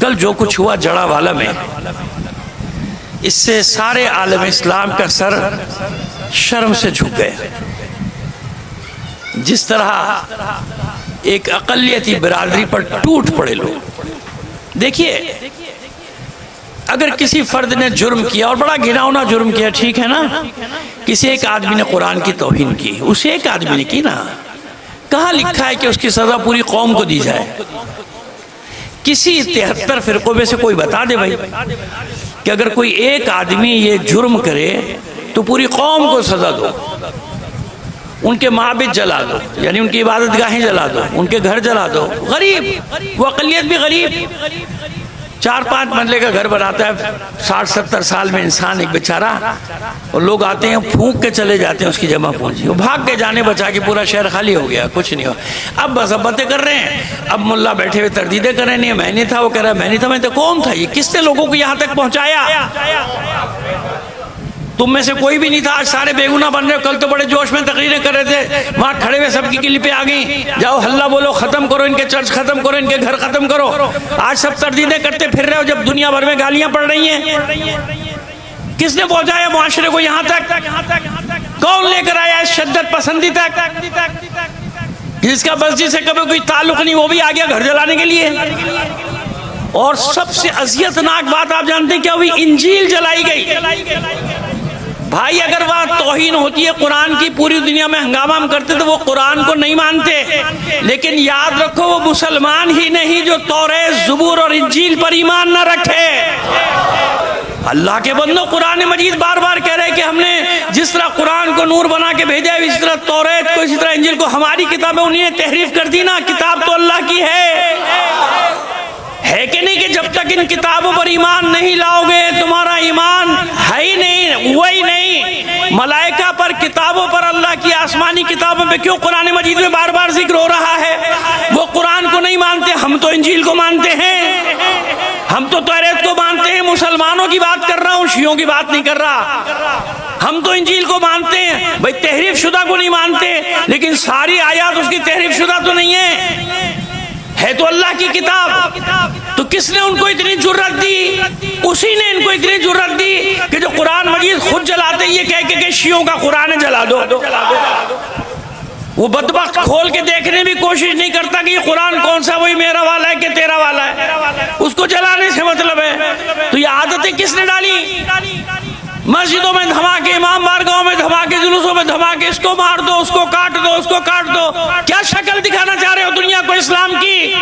कल जो कुछ हुआ जड़ा वाला में, इससे सारे आलम इस्लाम का सर शर्म से झुक गए। जिस तरह एक अक़लियती बिरादरी पर टूट पड़े लोग। देखिए, अगर किसी फर्द ने जुर्म किया और बड़ा घिनौना जुर्म किया, ठीक है ना, किसी एक आदमी ने कुरान की तौहीन की, उसे एक आदमी ने की ना, कहाँ लिखा है कि उसकी सजा पूरी कौम को दी जाए? किसी 73 फिरकों में से कोई बता दे भाई कि अगर कोई एक आदमी ये जुर्म करे तो पूरी कौम को सजा दो, उनके माबिद जला दो, यानी उनकी इबादत गाहें जला दो, उनके घर जला दो। गरीब, वो अक़लियत भी गरीब, 4-5 मंजिले का घर बनाता है, 60-70 साल में इंसान एक बेचारा, और लोग आते हैं फूंक के चले जाते हैं उसकी जमा पूंजी, वो भाग के जाने बचा के पूरा शहर खाली हो गया, कुछ नहीं हो। अब बस अब बातें कर रहे हैं, अब मुल्ला बैठे हुए तरदीदें कर रहे हैं, नहीं मैं नहीं था, वो कह रहा है मैं नहीं था, मैं तो कौन था? ये किसने लोगों को यहाँ तक पहुँचाया? तुम में से कोई भी नहीं था, आज सारे बेगुनाह बन रहे हो। कल तो बड़े जोश में तकरीरें कर रहे थे, वहां खड़े हुए सबकी क्लिपें आ गई, जाओ हल्ला बोलो, खत्म करो इनके चर्च, खत्म करो इनके घर, खत्म करो। आज सब तरदीदें करते फिर रहे हो जब दुनिया भर में गालियां पड़ रही हैं। किसने पहुंचाया मुआशरे को यहाँ तक? कौन लेकर आया इस शिद्दत पसंदी तक? जिसका मस्जिद से कभी कोई ताल्लुक नहीं, वो भी आ गया घर जलाने के लिए। और सबसे अजियतनाक बात आप जानते हैं क्या हुई? इंजील जलाई गई। भाई अगर वहाँ तौहीन होती है कुरान की, पूरी दुनिया में हंगामा हम करते तो वो कुरान को नहीं मानते। लेकिन याद रखो, वो मुसलमान ही नहीं जो तौरेत, ज़बूर और इंजील पर ईमान न रखे। अल्लाह के बंदो, कुरान मजीद बार बार कह रहे हैं कि हमने जिस तरह कुरान को नूर बना के भेजा है, इसी तरह तौरेत को, इसी तरह इंजील को। हमारी किताबें उन्हें तहरीफ कर दी ना, किताब तो अल्लाह की है कि नहीं? कि जब तक इन किताबों पर ईमान नहीं लाओगे तुम्हारा ईमान है ही नहीं, वही नहीं। मलाइका पर, किताबों पर, अल्लाह की आसमानी किताबों पे क्यों कुरान मजीद में बार बार जिक्र हो रहा है? वो कुरान को नहीं मानते, हम तो इंजील को मानते हैं, हम तो तौरात को मानते हैं। मुसलमानों की बात कर रहा हूँ, शियों की बात नहीं कर रहा। हम तो इंजील को मानते हैं भाई, तहरीफ शुदा को नहीं मानते, लेकिन सारी आयात उसकी तहरीफ शुदा तो नहीं है तो अल्लाह की किताब। तो किसने उनको इतनी जुर्रत दी? उसी ने इनको इतनी जुर्रत दी कि जो कुरान मजीद खुद जलाते ये कह के शियों का कुरान जला दो। वो बदबख्त खोल के देखने भी कोशिश नहीं करता कि ये कुरान कौन सा, वही मेरा वाला है कि तेरा वाला है, उसको जलाने से मतलब है। तो ये आदतें किसने डाली? मस्जिदों में धमाके, इमाम बारगाहों में धमाके, जुलूसों में धमाके, इसको मार दो, उसको काट दो, उसको काट दो। क्या शक्ल दिखाना चाह रहे हो दुनिया को इस्लाम की?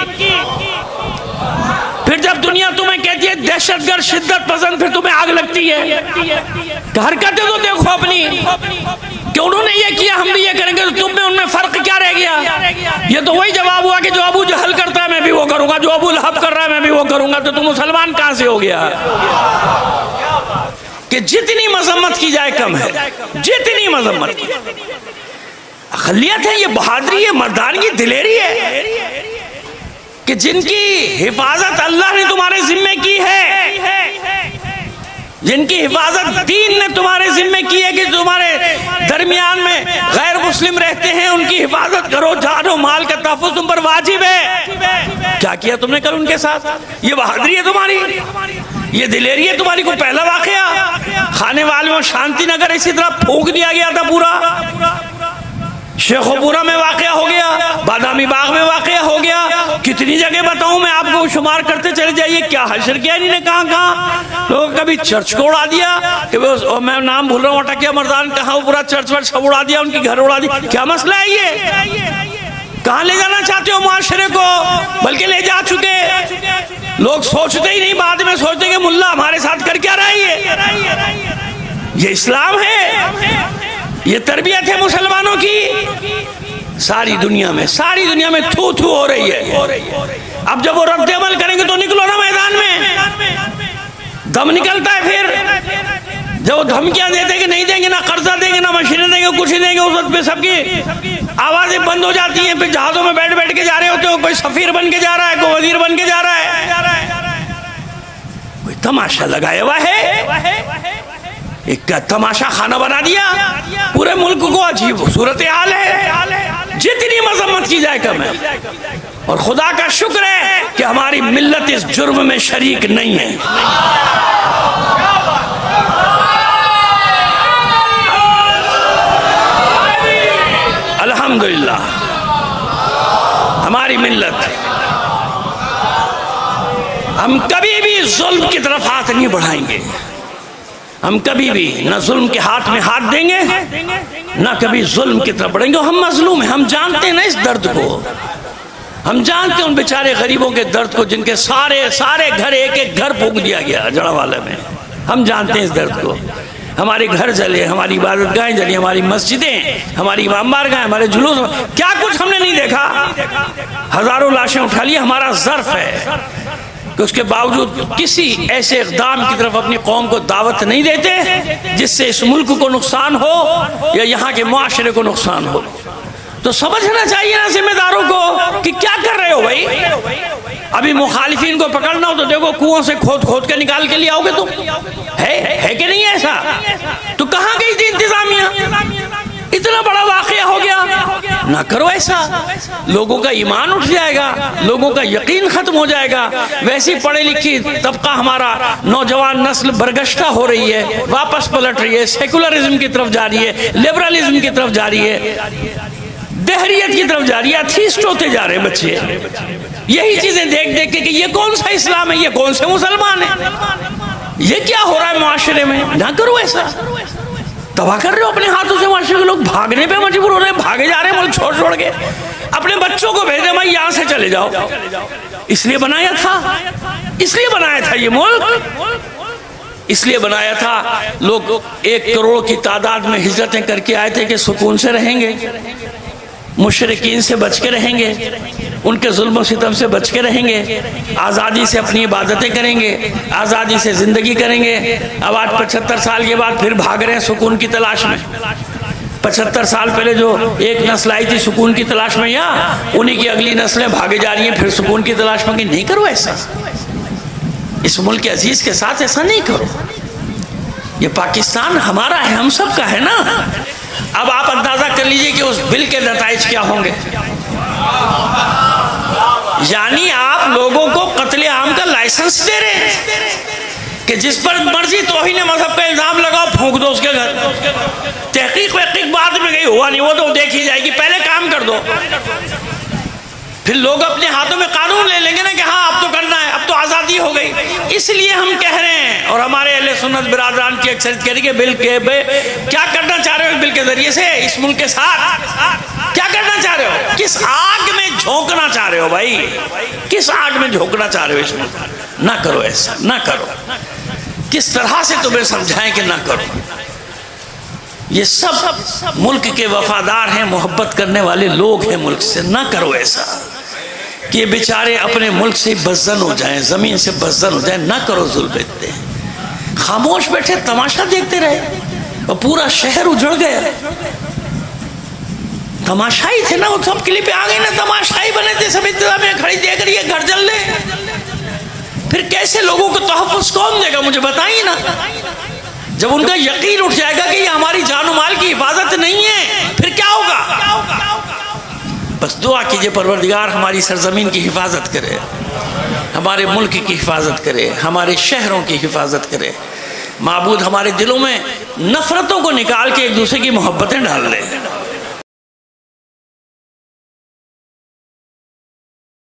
फिर जब दुनिया तुम्हें कहती है दहशतगर्द, शिद्दत पसंद, फिर तुम्हें आग लगती है। हरकतें तो देखो अपनी कि उन्होंने ये किया हम भी ये करेंगे, तो तुम में उनमें फर्क क्या रह गया? ये तो वही जवाब हुआ कि जो अबू जहल करता है मैं भी वो करूंगा, जो अबू लहब कर रहा है मैं भी वो करूंगा। तो तुम मुसलमान कहां से हो गया? कि जितनी मजम्मत की जाए कम है, जितनी मजम्मत की। अक़लियत है, ये बहादुरी है, मर्दानगी, दिलेरी है कि जिनकी हिफाजत अल्लाह ने तुम्हारे जिम्मे की है, जिनकी हिफाजत दीन ने तुम्हारे जिम्मे की है, कि तुम्हारे दरमियान में गैर मुस्लिम रहते हैं, उनकी हिफाजत करो, जानो माल का तहफ़्फ़ुज़ तुम पर वाजिब है। क्या किया तुमने कल उनके साथ? ये बहादुरी है तुम्हारी, ये दिलेरी है तुम्हारी। को पहला वाकया खाने वाले में शांति नगर इसी तरह फूंक दिया गया था पूरा, शेखोपुरा में वाकया हो गया, बादामी बाग में वाकया हो गया, कितनी जगह बताऊं मैं आपको, शुमार करते चले जाइए। क्या हशर किया इन्होंने, कहाँ लोगों, कभी चर्च को उड़ा दिया कि मैं नाम भूल रहा हूँ, अटकिया मर्दान, कहाँ पूरा चर्च वर्च सब उड़ा दिया, उनकी घर उड़ा दी। क्या मसला है ये? कहाँ ले जाना चाहते हो मुआशरे को? बल्कि ले जा चुके, लोग सोचते ही नहीं, बाद में सोचते कि मुल्ला हमारे साथ कर क्या रहा है। ये इस्लाम है, ये तरबियत है मुसलमानों की। सारी दुनिया में थू थू हो रही है। अब जब वो रद्द अमल करेंगे तो निकलो ना मैदान में, दम निकलता है। फिर जब वो धमकियां देते कि नहीं देंगे, ना कर्जा देंगे, ना मशीनें देंगे, कुछ नहीं देंगे, उस वक्त पे सबकी आवाजें बंद हो जाती हैं। फिर जहाजों में बैठ बैठ के जा रहे होते हो, कोई सफीर बन के जा रहा है, कोई वजीर बन के जा रहा है, कोई तमाशा लगाया हुआ है, एक तमाशा खाना बना दिया पूरे मुल्क को। अजीब सूरत हाल है, जितनी मजम्मत की जाए कम है। और खुदा का शुक्र है कि हमारी मिल्लत इस जुर्म में शरीक नहीं है। अल्हम्दुलिल्लाह हमारी मिल्लत, हम कभी भी जुल्म की तरफ हाथ नहीं बढ़ाएंगे। हम कभी भी न जुल्म के हाथ में हाथ देंगे, न कभी जुल्म की तरफ बढ़ेंगे। हम मजलूम हैं, हम जानते हैं ना इस दर्द को। हम जानते हैं उन बेचारे गरीबों के दर्द को, जिनके सारे सारे घर एक एक घर फूंक दिया गया जड़ावाला में। हम जानते हैं इस दर्द को। हमारे घर जले, हमारी इबादत गाहें जली, हमारी मस्जिदें, हमारी इमाम बारगाहें, हमारे जुलूस, क्या कुछ हमने नहीं देखा। हजारों लाशें उठा ली। हमारा ज़र्फ है कि उसके बावजूद किसी ऐसे इक़दाम की तरफ अपनी कौम को दावत नहीं देते जिससे इस मुल्क को नुकसान हो या यहाँ के मुआशरे को नुकसान हो। तो समझना चाहिए ना जिम्मेदारों को कि क्या कर रहे हो भाई। अभी मुखालिफिन को पकड़ना हो तो देखो कुओं से खोद खोद के निकाल के लिए आओगे तुम। है कि नहीं ऐसा? तो कहाँ गई थी इंतजामिया? इतना बड़ा वाकया हो गया, ना करो ऐसा। लोगों का ईमान उठ जाएगा, लोगों का यकीन खत्म हो जाएगा। वैसी पढ़े लिखी तबका हमारा नौजवान नस्ल बरगश्ता हो रही है, वापस पलट रही है, सेकुलरिज्म की तरफ जा रही है, लिबरलिज्म की तरफ जा रही है, दहरियत की तरफ जा रही है, अथीस्ट होते जा रहे हैं बच्चे। यही चीजें देख देख के कि ये कौन सा इस्लाम है, ये कौन से मुसलमान है, ये क्या हो रहा है मुआशरे में। ना करो ऐसा। तबाह कर रहे हो अपने हाथों से मुआशरे के लोग। भागने पे मजबूर हो रहे हैं, भागे जा रहे हैं मुल्क छोड़ छोड़ के। अपने बच्चों को भेजे भाई यहाँ से चले जाओ। इसलिए बनाया था, इसलिए बनाया था ये मुल्क, इसलिए बनाया था। लोग 1 करोड़ की तादाद में हिजरतें करके आए थे कि सुकून से रहेंगे, मुशरिकीन से बच के रहेंगे, उनके जुल्म सितम से बच के रहेंगे, आज़ादी से अपनी इबादतें करेंगे, आज़ादी से ज़िंदगी करेंगे। अब आज 75 साल के बाद फिर भाग रहे हैं सुकून की तलाश में। 75 साल पहले जो एक नस्ल आई थी सुकून की तलाश में, या उन्हीं की अगली नस्लें भागे जा रही हैं फिर सुकून की तलाश में। नहीं करो ऐसा। इस मुल्क के अजीज़ के साथ ऐसा नहीं करो। ये पाकिस्तान हमारा है, हम सब का है ना। अब आप अंदाजा कर लीजिए कि उस बिल के नताइज क्या होंगे। यानी आप लोगों को कत्ले आम का लाइसेंस दे रहे हैं कि जिस पर मर्जी तौहीन मजहब का इल्जाम लगाओ, फूंक दो उसके घर। तहकीक वहकीक बाद में गई, हुआ नहीं वो तो देखी जाएगी, पहले काम कर दो। फिर लोग अपने हाथों में कानून ले लेंगे ना कि हाँ अब तो करना है, अब तो आज़ादी हो गई। इसलिए हम कह रहे हैं, और हमारे अहले सुन्नत बिरादरान की अक्सरियत कह रही है, बिल के क्या करना चाह रहे हो? बिल के जरिए से इस मुल्क के साथ क्या करना चाह रहे हो? किस आग में झोंकना चाह रहे हो भाई? किस आग में झोंकना चाह रहे हो इसमें? ना करो ऐसा, ना करो। किस तरह से तुम्हें समझाएं कि ना करो। ये सब मुल्क के वफादार हैं, मोहब्बत करने वाले लोग हैं मुल्क से। ना करो ऐसा कि ये बेचारे अपने मुल्क से बज़्ज़न हो जाएं, ज़मीन से बज़्ज़न हो जाएं। ना करो जुल्म इतने। खामोश बैठे तमाशा देखते रहे और पूरा शहर उजड़ गया। तमाशाई थे ना, वो सब क्लिप आ गई ना, तमाशाई बने थे सब। इंतजाम में खड़ी देख रही है, घर जल रहे। फिर कैसे लोगों को तहफ़्फ़ुज़ कौन देगा? मुझे बताइए ना। जब उनका यकीन उठ जाएगा कि ये हमारी जान माल की हिफाजत नहीं है, फिर क्या होगा? बस दुआ कीजिए परवरदिगार हमारी सरजमीन की हिफाजत करे, हमारे मुल्क की हिफाजत करे, हमारे शहरों की हिफाजत करे। माबूद हमारे दिलों में नफरतों को निकाल के एक दूसरे की मोहब्बतें डाल दे।